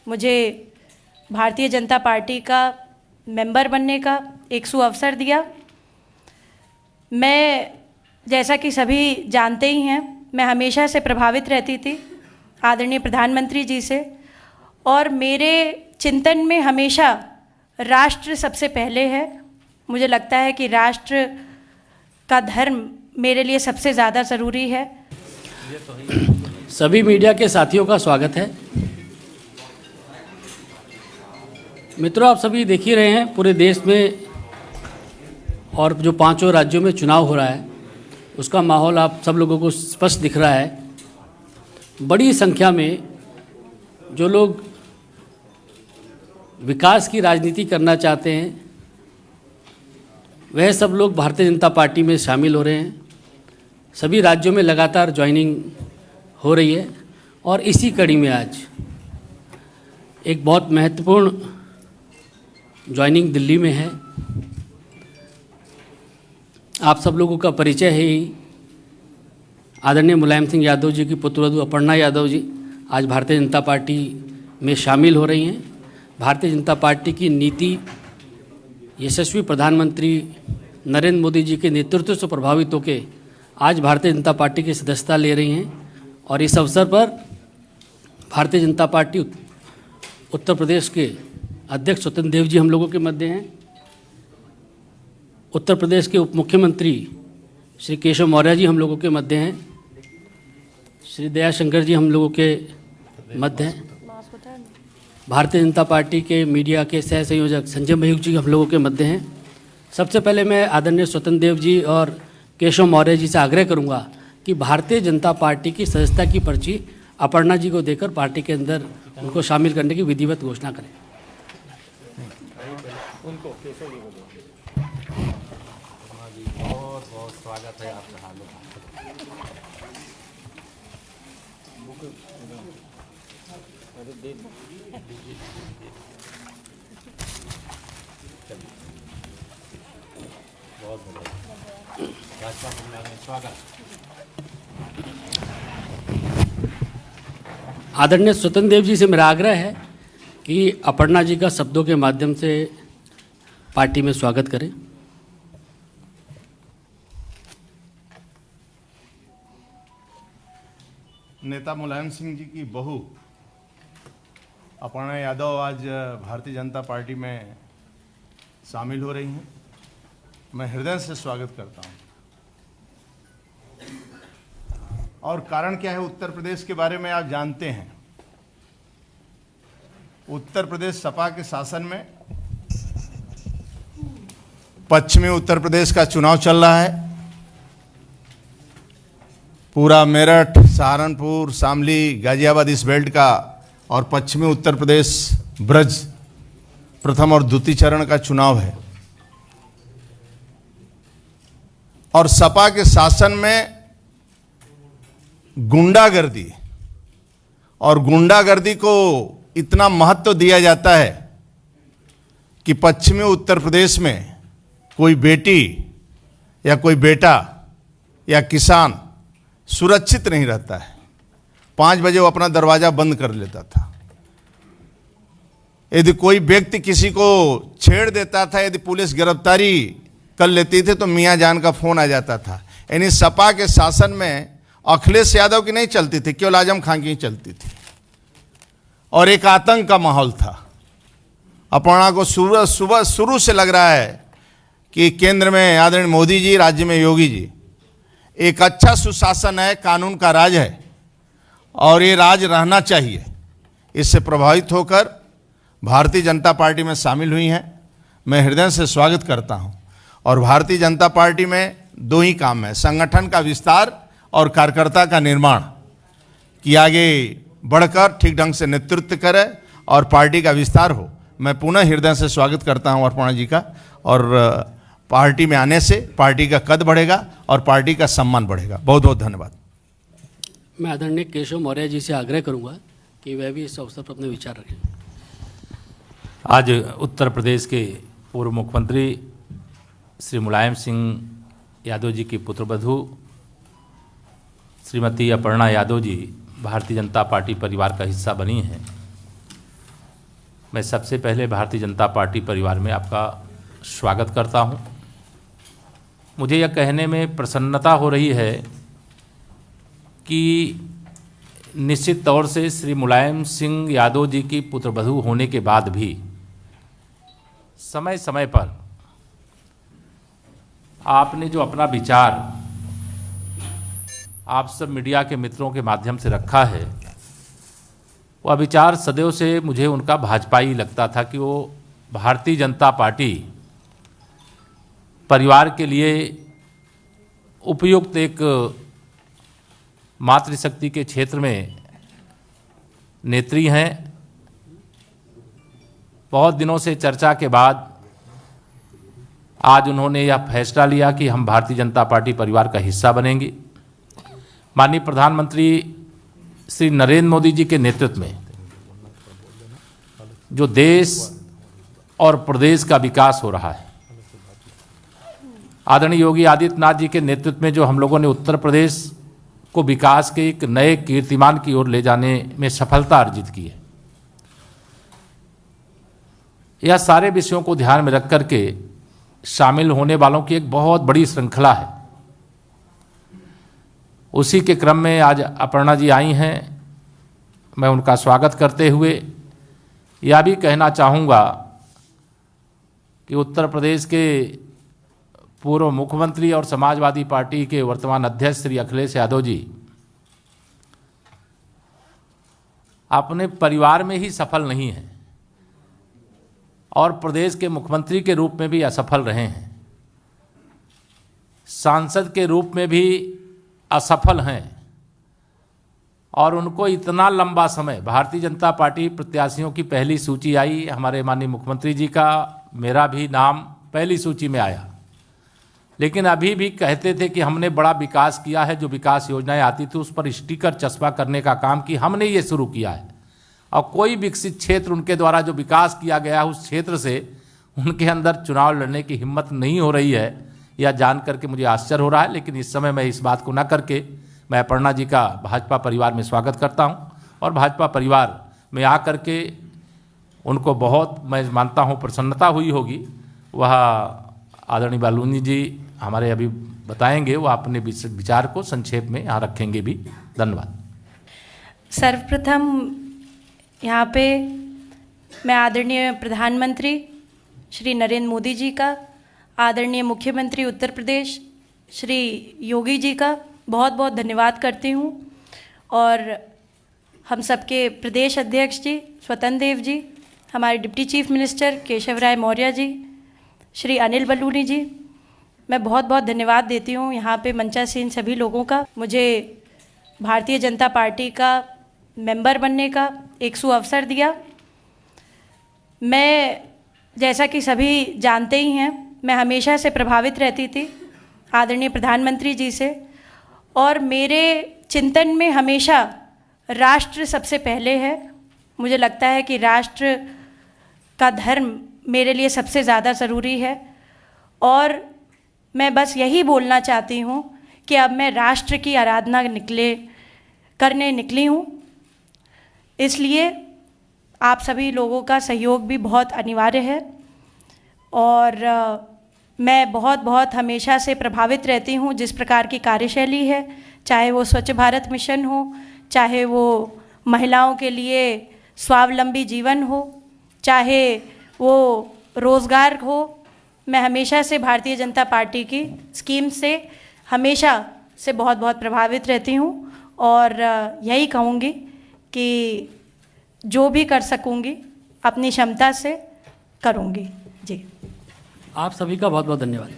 मुझे भारतीय जनता पार्टी का मेंबर बनने का एक सुअवसर दिया। मैं, जैसा कि सभी जानते ही हैं, मैं हमेशा से प्रभावित रहती थी आदरणीय प्रधानमंत्री जी से, और मेरे चिंतन में हमेशा राष्ट्र सबसे पहले है। मुझे लगता है कि राष्ट्र का धर्म मेरे लिए सबसे ज़्यादा ज़रूरी है। सभी मीडिया के साथियों का स्वागत है। मित्रों, आप सभी देख ही रहे हैं पूरे देश में और जो पांचों राज्यों में चुनाव हो रहा है उसका माहौल आप सब लोगों को स्पष्ट दिख रहा है। बड़ी संख्या में जो लोग विकास की राजनीति करना चाहते हैं वह सब लोग भारतीय जनता पार्टी में शामिल हो रहे हैं। सभी राज्यों में लगातार ज्वाइनिंग हो रही है और इसी कड़ी में आज एक बहुत महत्वपूर्ण ज्वाइनिंग दिल्ली में है। आप सब लोगों का परिचय है ही। आदरणीय मुलायम सिंह यादव जी की पुत्रवधू अपर्णा यादव जी आज भारतीय जनता पार्टी में शामिल हो रही हैं। भारतीय जनता पार्टी की नीति यशस्वी प्रधानमंत्री नरेंद्र मोदी जी के नेतृत्व से प्रभावित होकर आज भारतीय जनता पार्टी की सदस्यता ले रही हैं और इस अवसर पर भारतीय जनता पार्टी उत्तर प्रदेश के अध्यक्ष स्वतंत्र देव जी हम लोगों के मध्य हैं। उत्तर प्रदेश के उप मुख्यमंत्री श्री केशव मौर्य जी हम लोगों के मध्य हैं। श्री दयाशंकर जी हम लोगों के मध्य हैं। भारतीय जनता पार्टी के मीडिया के सह संयोजक संजय मयूख जी हम लोगों के मध्य हैं। सबसे पहले मैं आदरणीय स्वतंत्र देव जी और केशव मौर्य जी से आग्रह करूंगा कि भारतीय जनता पार्टी की सदस्यता की पर्ची अपर्णा जी को देकर पार्टी के अंदर उनको शामिल करने की विधिवत घोषणा करें। उनको केशव जी को बहुत बहुत स्वागत है आपका। बहुत भाजपा में स्वागत। आदरणीय स्वतंत्र देव जी से मेरा आग्रह है कि अपर्णा जी का शब्दों के माध्यम से पार्टी में स्वागत करें। नेता मुलायम सिंह जी की बहू अपर्णा यादव आज भारतीय जनता पार्टी में शामिल हो रही हैं। मैं हृदय से स्वागत करता हूं। और कारण क्या है, उत्तर प्रदेश के बारे में आप जानते हैं। उत्तर प्रदेश सपा के शासन में पश्चिमी उत्तर प्रदेश का चुनाव चल रहा है। पूरा मेरठ, सहारनपुर, शामली, गाजियाबाद इस बेल्ट का और पश्चिमी उत्तर प्रदेश ब्रज प्रथम और द्वितीय चरण का चुनाव है। और सपा के शासन में गुंडागर्दी और गुंडागर्दी को इतना महत्व दिया जाता है कि पश्चिमी उत्तर प्रदेश में कोई बेटी या कोई बेटा या किसान सुरक्षित नहीं रहता है। 5 बजे वो अपना दरवाजा बंद कर लेता था। यदि कोई व्यक्ति किसी को छेड़ देता था, यदि पुलिस गिरफ्तारी कर लेती थी तो मियां जान का फोन आ जाता था। यानी सपा के शासन में अखिलेश यादव की नहीं चलती थी, केवल आजम खान की ही चलती थी और एक आतंक का माहौल था। अपर्णा को शुरू से लग रहा है कि केंद्र में आदरणीय मोदी जी, राज्य में योगी जी, एक अच्छा सुशासन है, कानून का राज है और ये राज रहना चाहिए। इससे प्रभावित होकर भारतीय जनता पार्टी में शामिल हुई हैं। मैं हृदय से स्वागत करता हूं। और भारतीय जनता पार्टी में 2 ही काम है, संगठन का विस्तार और कार्यकर्ता का निर्माण, कि आगे बढ़कर ठीक ढंग से नेतृत्व करे और पार्टी का विस्तार हो। मैं पुनः हृदय से स्वागत करता हूं अपर्णा जी का, और पार्टी में आने से पार्टी का कद बढ़ेगा और पार्टी का सम्मान बढ़ेगा। बहुत बहुत धन्यवाद। मैं आदरणीय केशव मौर्य जी से आग्रह करूंगा कि वह भी इस अवसर पर अपने विचार रखें। आज उत्तर प्रदेश के पूर्व मुख्यमंत्री श्री मुलायम सिंह यादव जी की पुत्रवधू श्रीमती अपर्णा यादव जी भारतीय जनता पार्टी परिवार का हिस्सा बनी हैं। मैं सबसे पहले भारतीय जनता पार्टी परिवार में आपका स्वागत करता हूं। मुझे यह कहने में प्रसन्नता हो रही है कि निश्चित तौर से श्री मुलायम सिंह यादव जी की पुत्रवधू होने के बाद भी समय समय पर आपने जो अपना विचार आप सब मीडिया के मित्रों के माध्यम से रखा है, वह विचार सदैव से मुझे उनका भाजपाई लगता था कि वो भारतीय जनता पार्टी परिवार के लिए उपयुक्त एक मातृशक्ति के क्षेत्र में नेत्री हैं। बहुत दिनों से चर्चा के बाद आज उन्होंने यह फैसला लिया कि हम भारतीय जनता पार्टी परिवार का हिस्सा बनेंगे। माननीय प्रधानमंत्री श्री नरेंद्र मोदी जी के नेतृत्व में जो देश और प्रदेश का विकास हो रहा है, आदरणीय योगी आदित्यनाथ जी के नेतृत्व में जो हम लोगों ने उत्तर प्रदेश को विकास के एक नए कीर्तिमान की ओर ले जाने में सफलता अर्जित की है, यह सारे विषयों को ध्यान में रख करके शामिल होने वालों की एक बहुत बड़ी श्रृंखला है। उसी के क्रम में आज अपर्णा जी आई हैं। मैं उनका स्वागत करते हुए यह भी कहना चाहूँगा कि उत्तर प्रदेश के पूर्व मुख्यमंत्री और समाजवादी पार्टी के वर्तमान अध्यक्ष श्री अखिलेश यादव जी अपने परिवार में ही सफल नहीं हैं और प्रदेश के मुख्यमंत्री के रूप में भी असफल रहे हैं, सांसद के रूप में भी असफल हैं और उनको इतना लंबा समय भारतीय जनता पार्टी प्रत्याशियों की पहली सूची आई, हमारे माननीय मुख्यमंत्री जी का, मेरा भी नाम पहली सूची में आया, लेकिन अभी भी कहते थे कि हमने बड़ा विकास किया है। जो विकास योजनाएं आती थी उस पर स्टिकर चस्पा करने का काम कि हमने ये शुरू किया है, और कोई विकसित क्षेत्र उनके द्वारा जो विकास किया गया उस क्षेत्र से उनके अंदर चुनाव लड़ने की हिम्मत नहीं हो रही है। यह जान करके मुझे आश्चर्य हो रहा है, लेकिन इस समय मैं इस बात को न करके मैं अपर्णा जी का भाजपा परिवार में स्वागत करता हूं और भाजपा परिवार में आकर के उनको बहुत मैं मानता हूं प्रसन्नता हुई होगी। वह आदरणीय बालूनी जी हमारे अभी बताएंगे, वो अपने विचार को संक्षेप में यहाँ रखेंगे भी। धन्यवाद। सर्वप्रथम यहाँ पे मैं आदरणीय प्रधानमंत्री श्री नरेंद्र मोदी जी का, आदरणीय मुख्यमंत्री उत्तर प्रदेश श्री योगी जी का बहुत बहुत धन्यवाद करती हूँ, और हम सबके प्रदेश अध्यक्ष जी स्वतंत्र देव जी, हमारे डिप्टी चीफ मिनिस्टर केशव राय मौर्य जी, श्री अनिल बलूनी जी, मैं बहुत बहुत धन्यवाद देती हूँ यहाँ पे मंचासीन सभी लोगों का। मुझे भारतीय जनता पार्टी का मेंबर बनने का एक सुअवसर दिया। मैं, जैसा कि सभी जानते ही हैं, मैं हमेशा से प्रभावित रहती थी आदरणीय प्रधानमंत्री जी से, और मेरे चिंतन में हमेशा राष्ट्र सबसे पहले है। मुझे लगता है कि राष्ट्र का धर्म मेरे लिए सबसे ज़्यादा ज़रूरी है, और मैं बस यही बोलना चाहती हूँ कि अब मैं राष्ट्र की आराधना करने निकली हूँ। इसलिए आप सभी लोगों का सहयोग भी बहुत अनिवार्य है, और मैं बहुत हमेशा से प्रभावित रहती हूँ जिस प्रकार की कार्यशैली है, चाहे वो स्वच्छ भारत मिशन हो, चाहे वो महिलाओं के लिए स्वावलंबी जीवन हो, चाहे वो रोज़गार हो। मैं हमेशा से भारतीय जनता पार्टी की स्कीम से हमेशा से बहुत प्रभावित रहती हूँ, और यही कहूँगी कि जो भी कर सकूँगी अपनी क्षमता से करूँगी। जी, आप सभी का बहुत बहुत धन्यवाद।